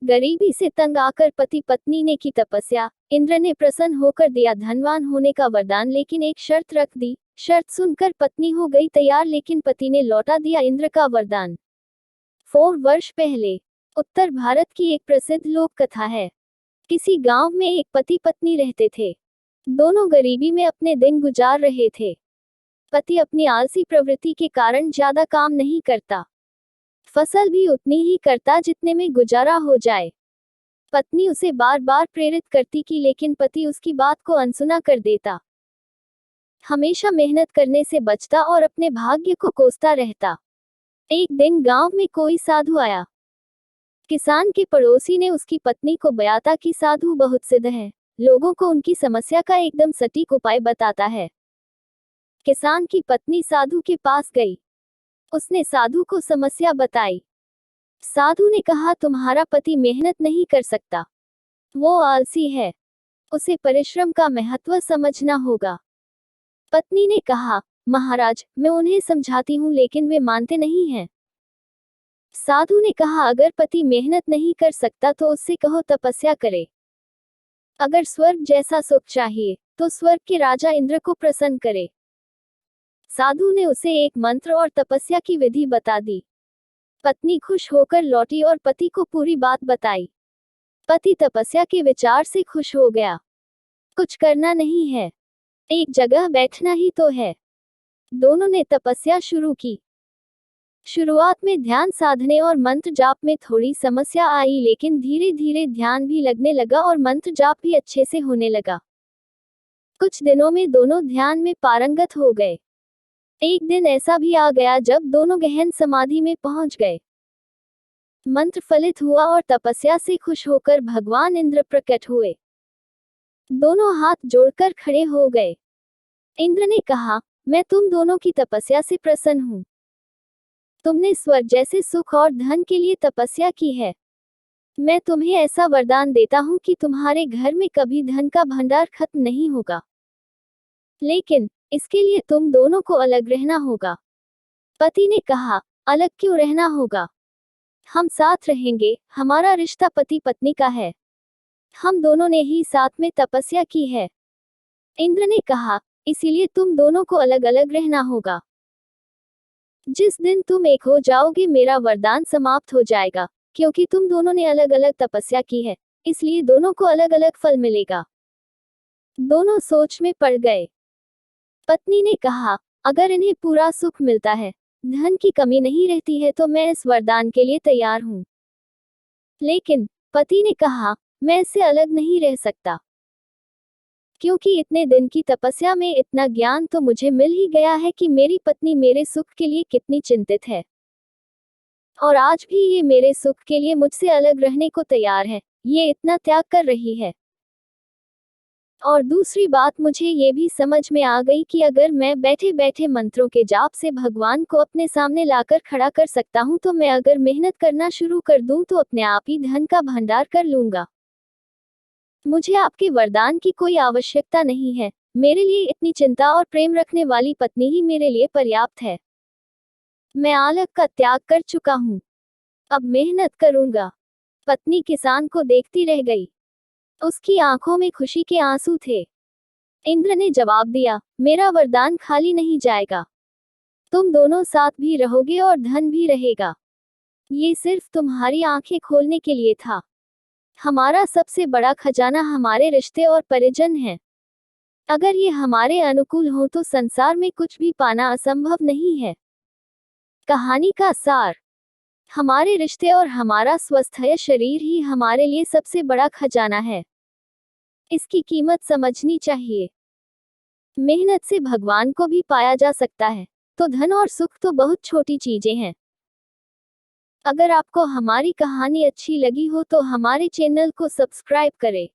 गरीबी से तंग आकर पति पत्नी ने की तपस्या। इंद्र ने प्रसन्न होकर दिया धनवान होने का वरदान, लेकिन एक शर्त रख दी। शर्त सुनकर पत्नी हो गई तैयार, लेकिन पति ने लौटा दिया इंद्र का वरदान। 4 वर्ष पहले उत्तर भारत की एक प्रसिद्ध लोक कथा है। किसी गांव में एक पति पत्नी रहते थे। दोनों गरीबी में अपने दिन गुजार रहे थे। पति अपनी आलसी प्रवृत्ति के कारण ज्यादा काम नहीं करता, फसल भी उतनी ही करता जितने में गुजारा हो जाए। पत्नी उसे बार बार प्रेरित करती कि, लेकिन पति उसकी बात को अनसुना कर देता। हमेशा मेहनत करने से बचता और अपने भाग्य को कोसता रहता। एक दिन गांव में कोई साधु आया। किसान के पड़ोसी ने उसकी पत्नी को बयाता कि साधु बहुत सिद्ध है, लोगों को उनकी समस्या का एकदम सटीक उपाय बताता है। किसान की पत्नी साधु के पास गई। उसने साधु को समस्या बताई। साधु ने कहा, तुम्हारा पति मेहनत नहीं कर सकता, वो आलसी है, उसे परिश्रम का महत्व समझना होगा। पत्नी ने कहा, महाराज, मैं उन्हें समझाती हूँ लेकिन वे मानते नहीं हैं। साधु ने कहा, अगर पति मेहनत नहीं कर सकता तो उससे कहो तपस्या करे। अगर स्वर्ग जैसा सुख चाहिए तो स्वर्ग के राजा इंद्र को प्रसन्न करे। साधु ने उसे एक मंत्र और तपस्या की विधि बता दी। पत्नी खुश होकर लौटी और पति को पूरी बात बताई। पति तपस्या के विचार से खुश हो गया। कुछ करना नहीं है, एक जगह बैठना ही तो है। दोनों ने तपस्या शुरू की। शुरुआत में ध्यान साधने और मंत्र जाप में थोड़ी समस्या आई, लेकिन धीरे धीरे ध्यान भी लगने लगा और मंत्र जाप भी अच्छे से होने लगा। कुछ दिनों में दोनों ध्यान में पारंगत हो गए। एक दिन ऐसा भी आ गया जब दोनों गहन समाधि में पहुंच गए। मंत्र फलित हुआ और तपस्या से खुश होकर भगवान इंद्र प्रकट हुए। दोनों हाथ जोड़कर खड़े हो गए। इंद्र ने कहा, मैं तुम दोनों की तपस्या से प्रसन्न हूँ। तुमने स्वर्ग जैसे सुख और धन के लिए तपस्या की है। मैं तुम्हें ऐसा वरदान देता हूँ कि तुम्हारे घर में कभी धन का भंडार खत्म नहीं होगा, लेकिन इसके लिए तुम दोनों को अलग रहना होगा। पति ने कहा, अलग क्यों रहना होगा? हम साथ रहेंगे, हमारा रिश्ता पति पत्नी का है, हम दोनों ने ही साथ में तपस्या की है। इंद्र ने कहा, इसीलिए तुम दोनों को अलग अलग रहना होगा। जिस दिन तुम एक हो जाओगे मेरा वरदान समाप्त हो जाएगा, क्योंकि तुम दोनों ने अलग अलग तपस्या की है, इसलिए दोनों को अलग अलग फल मिलेगा। दोनों सोच में पड़ गए। पत्नी ने कहा, अगर इन्हें पूरा सुख मिलता है, धन की कमी नहीं रहती है तो मैं इस वरदान के लिए तैयार हूँ। लेकिन पति ने कहा, मैं इससे अलग नहीं रह सकता, क्योंकि इतने दिन की तपस्या में इतना ज्ञान तो मुझे मिल ही गया है कि मेरी पत्नी मेरे सुख के लिए कितनी चिंतित है, और आज भी ये मेरे सुख के लिए मुझसे अलग रहने को तैयार है, ये इतना त्याग कर रही है। और दूसरी बात, मुझे ये भी समझ में आ गई कि अगर मैं बैठे बैठे मंत्रों के जाप से भगवान को अपने सामने लाकर खड़ा कर सकता हूँ, तो मैं अगर मेहनत करना शुरू कर दूँ तो अपने आप ही धन का भंडार कर लूंगा। मुझे आपके वरदान की कोई आवश्यकता नहीं है, मेरे लिए इतनी चिंता और प्रेम रखने वाली पत्नी ही मेरे लिए पर्याप्त है। मैं आलस का त्याग कर चुका हूँ, अब मेहनत करूंगा। पत्नी किसान को देखती रह गई। उसकी आंखों में खुशी के आंसू थे। इंद्र ने जवाब दिया, मेरा वरदान खाली नहीं जाएगा, तुम दोनों साथ भी रहोगे और धन भी रहेगा। ये सिर्फ तुम्हारी आंखें खोलने के लिए था। हमारा सबसे बड़ा खजाना हमारे रिश्ते और परिजन हैं। अगर ये हमारे अनुकूल हो तो संसार में कुछ भी पाना असंभव नहीं है। कहानी का सार, हमारे रिश्ते और हमारा स्वस्थ शरीर ही हमारे लिए सबसे बड़ा खजाना है। इसकी कीमत समझनी चाहिए। मेहनत से भगवान को भी पाया जा सकता है, तो धन और सुख तो बहुत छोटी चीजें हैं। अगर आपको हमारी कहानी अच्छी लगी हो तो हमारे चैनल को सब्सक्राइब करें।